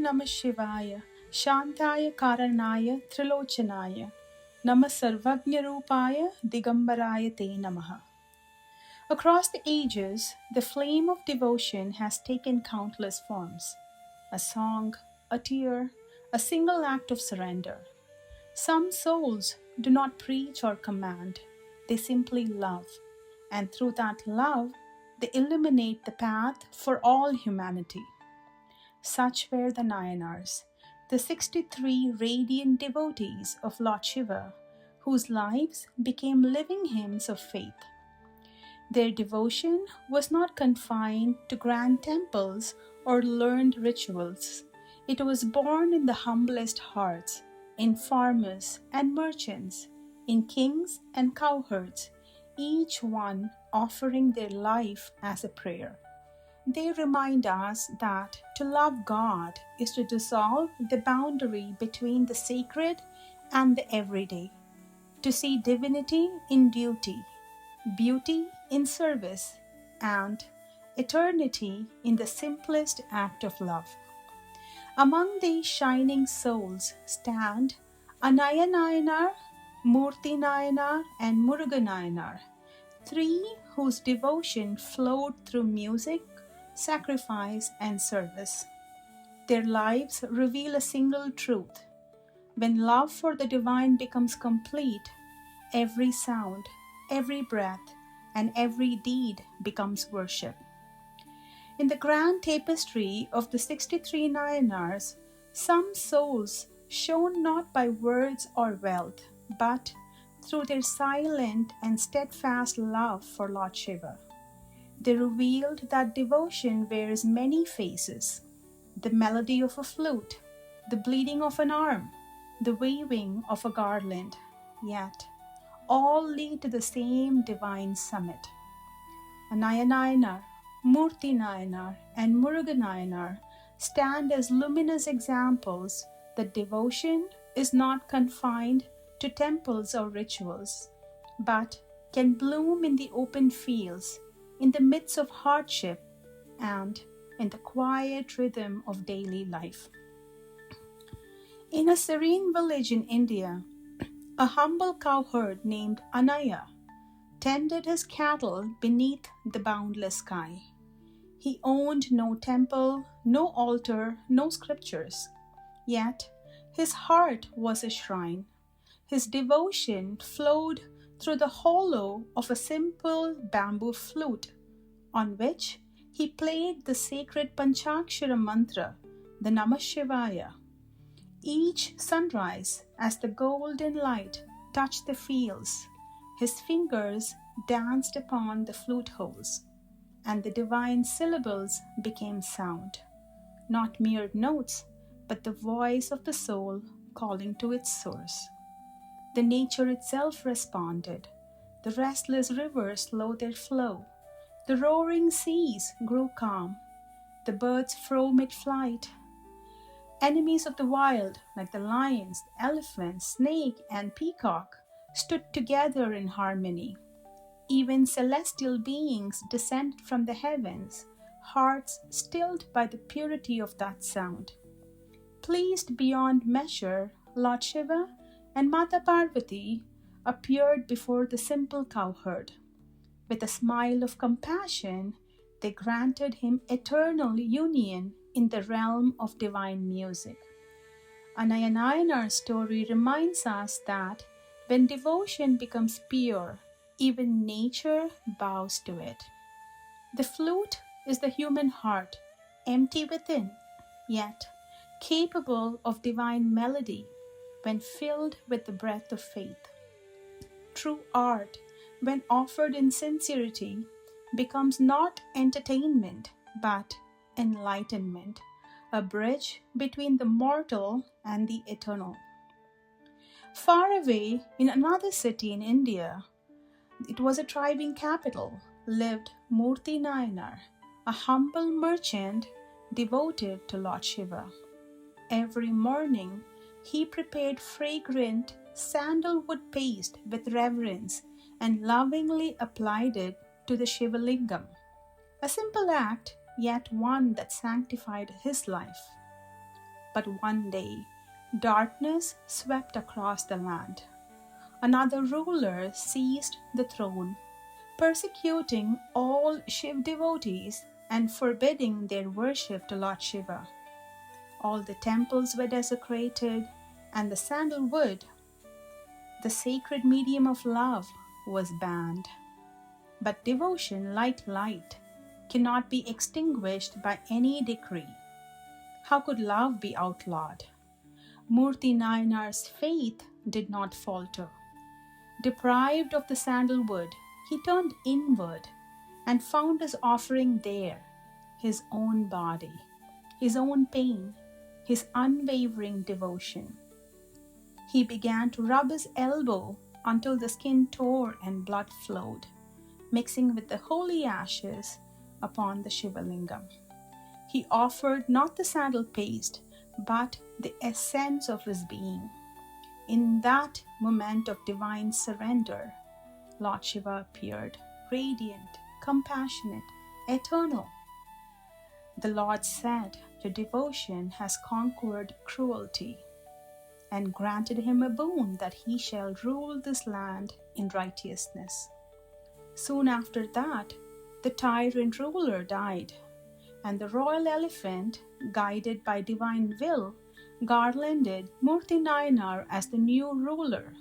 Namah Shivaya, Shantaya Karanaya Trilochanaya, Namah Sarvagnya Rupaya Digambaraya Te Namaha. Across the ages, the flame of devotion has taken countless forms. A song, a tear, a single act of surrender. Some souls do not preach or command, they simply love, and through that love, they illuminate the path for all humanity. Such were the Nayanars, the 63 radiant devotees of Lord Śiva, whose lives became living hymns of faith. Their devotion was not confined to grand temples or learned rituals. It was born in the humblest hearts, in farmers and merchants, in kings and cowherds, each one offering their life as a prayer. They remind us that to love God is to dissolve the boundary between the sacred and the everyday, to see divinity in duty, beauty in service, and eternity in the simplest act of love. Among these shining souls stand Anaya Nayanar, Murthi Nayanar, and Muruga Nayanar, three whose devotion flowed through music, sacrifice, and service. Their lives reveal a single truth. When love for the divine becomes complete, every sound, every breath, and every deed becomes worship. In the grand tapestry of the 63 Nayanars, some souls shone not by words or wealth, but through their silent and steadfast love for Lord Śiva. They revealed that devotion wears many faces: the melody of a flute, the bleeding of an arm, the waving of a garland, yet all lead to the same divine summit. Anaya Nayanar, Murthi Nayanar, and Muruga Nayanar stand as luminous examples that devotion is not confined to temples or rituals, but can bloom in the open fields, in the midst of hardship, and in the quiet rhythm of daily life. In a serene village in India, a humble cowherd named Anaya tended his cattle beneath the boundless sky. He owned no temple, no altar, no scriptures. Yet his heart was a shrine. His devotion flowed through the hollow of a simple bamboo flute, on which he played the sacred Panchakshara mantra, the Namah Shivaya. Each sunrise, as the golden light touched the fields, his fingers danced upon the flute holes, and the divine syllables became sound, not mere notes, but the voice of the soul calling to its source. The nature itself responded. The restless rivers slowed their flow. The roaring seas grew calm. The birds flew mid-flight. Enemies of the wild, like the lions, elephant, snake, and peacock, stood together in harmony. Even celestial beings descended from the heavens, hearts stilled by the purity of that sound. Pleased beyond measure, Lord Śiva and Mata Parvati appeared before the simple cowherd. With a smile of compassion, they granted him eternal union in the realm of divine music. Anaya Nayanar's story reminds us that when devotion becomes pure, even nature bows to it. The flute is the human heart, empty within, yet capable of divine melody when filled with the breath of faith. True art, when offered in sincerity, becomes not entertainment but enlightenment, a bridge between the mortal and the eternal. Far away in another city in India, it was a thriving capital, lived Murthi Nayanar, a humble merchant devoted to Lord Śiva. Every morning, he prepared fragrant sandalwood paste with reverence and lovingly applied it to the Shiva Lingam. A simple act, yet one that sanctified his life. But one day, darkness swept across the land. Another ruler seized the throne, persecuting all Shiv devotees and forbidding their worship to Lord Shiva. All the temples were desecrated, and the sandalwood, the sacred medium of love, was banned. But devotion, like light, cannot be extinguished by any decree. How could love be outlawed? Murthi Nayanar's faith did not falter. Deprived of the sandalwood, he turned inward and found his offering there, his own body, his own pain, his unwavering devotion. He began to rub his elbow until the skin tore and blood flowed, mixing with the holy ashes upon the Shiva lingam. He offered not the sandal paste, but the essence of his being. In that moment of divine surrender, Lord Shiva appeared, radiant, compassionate, eternal. The Lord said, "Your devotion has conquered cruelty," and granted him a boon that he shall rule this land in righteousness. Soon after that, the tyrant ruler died, and the royal elephant, guided by divine will, garlanded Murthi Nayanar as the new ruler.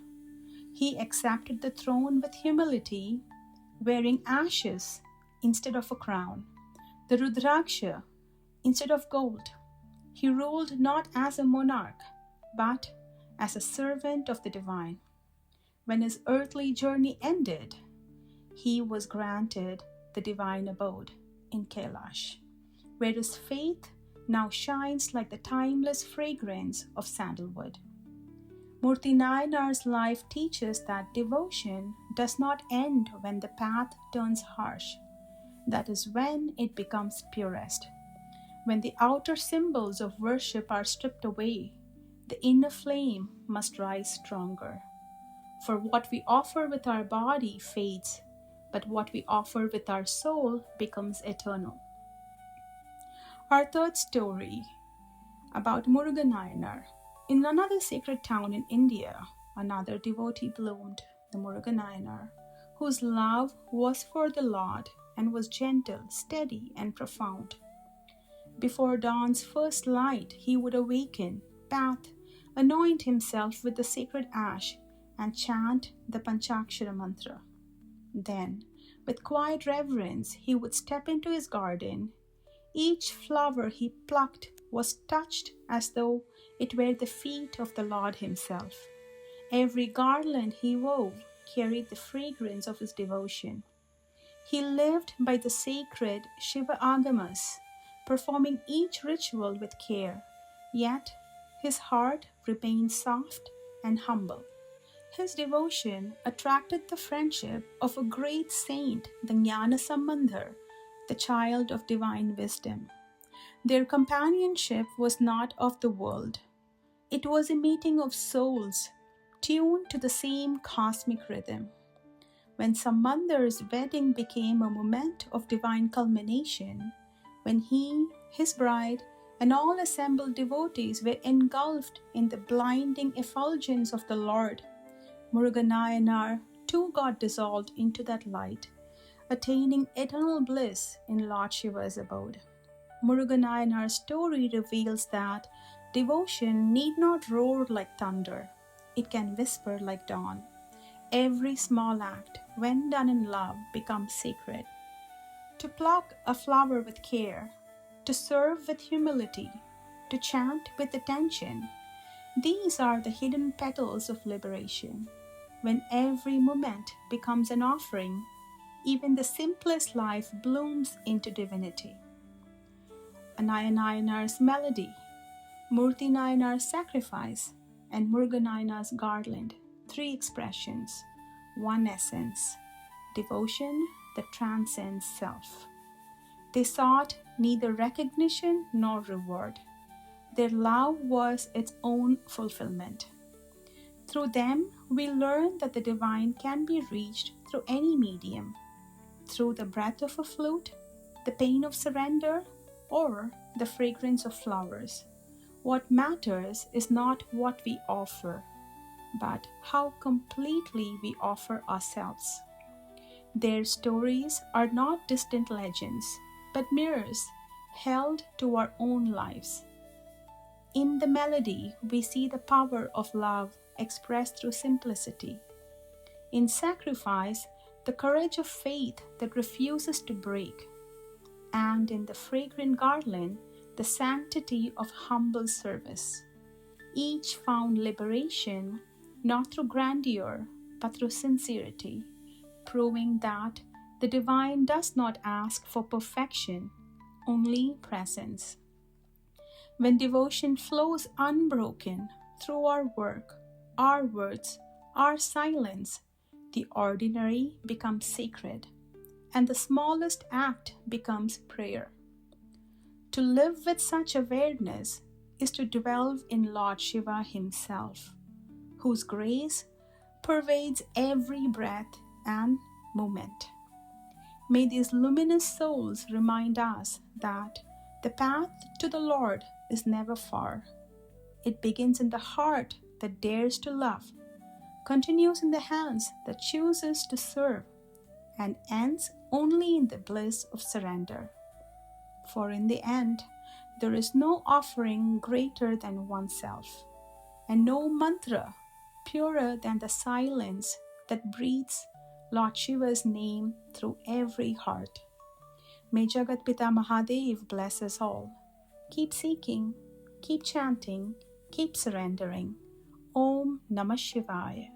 He accepted the throne with humility, wearing ashes instead of a crown, the Rudraksha instead of gold. He ruled not as a monarch, but as a servant of the divine. When his earthly journey ended, he was granted the divine abode in Kailash, where his faith now shines like the timeless fragrance of sandalwood. Murthi Nayanar's life teaches that devotion does not end when the path turns harsh. That is when it becomes purest. When the outer symbols of worship are stripped away, the inner flame must rise stronger. For what we offer with our body fades, but what we offer with our soul becomes eternal. Our third story about Muruga Nayanar. In another sacred town in India, another devotee bloomed, the Muruga Nayanar, whose love was for the Lord and was gentle, steady, and profound. Before dawn's first light, he would awaken, bath, anoint himself with the sacred ash, and chant the Panchakshara mantra. Then, with quiet reverence, he would step into his garden. Each flower he plucked was touched as though it were the feet of the Lord himself. Every garland he wove carried the fragrance of his devotion. He lived by the sacred Shiva Agamas, performing each ritual with care, yet his heart remained soft and humble. His devotion attracted the friendship of a great saint, the Jnana Sambandhar, the child of divine wisdom. Their companionship was not of the world. It was a meeting of souls, tuned to the same cosmic rhythm. When Sambandhar's wedding became a moment of divine culmination, when he, his bride, and all assembled devotees were engulfed in the blinding effulgence of the Lord, Muruga Nayanar too got dissolved into that light, attaining eternal bliss in Lord Shiva's abode. Muruga Nayanar's story reveals that devotion need not roar like thunder. It can whisper like dawn. Every small act, when done in love, becomes sacred. To pluck a flower with care, to serve with humility, to chant with attention, these are the hidden petals of liberation. When every moment becomes an offering, even the simplest life blooms into divinity. Anaya Nayanar's melody, Murthi Nayanar's sacrifice, and Muruga Nayanar's garland, three expressions, one essence, devotion that transcends self. They sought neither recognition nor reward. Their love was its own fulfillment. Through them, we learn that the divine can be reached through any medium, through the breath of a flute, the pain of surrender, or the fragrance of flowers. What matters is not what we offer, but how completely we offer ourselves. Their stories are not distant legends, but mirrors held to our own lives. In the melody, we see the power of love expressed through simplicity. In sacrifice, the courage of faith that refuses to break. And in the fragrant garland, the sanctity of humble service. Each found liberation not through grandeur, but through sincerity, proving that the divine does not ask for perfection, only presence. When devotion flows unbroken through our work, our words, our silence, the ordinary becomes sacred, and the smallest act becomes prayer. To live with such awareness is to dwell in Lord Śiva himself, whose grace pervades every breath and moment. May these luminous souls remind us that the path to the Lord is never far. It begins in the heart that dares to love, continues in the hands that chooses to serve, and ends only in the bliss of surrender. For in the end, there is no offering greater than oneself, and no mantra purer than the silence that breathes Lord Shiva's name through every heart. May Jagat Pita Mahadev bless us all. Keep seeking, keep chanting, keep surrendering. Om Namah Shivaya.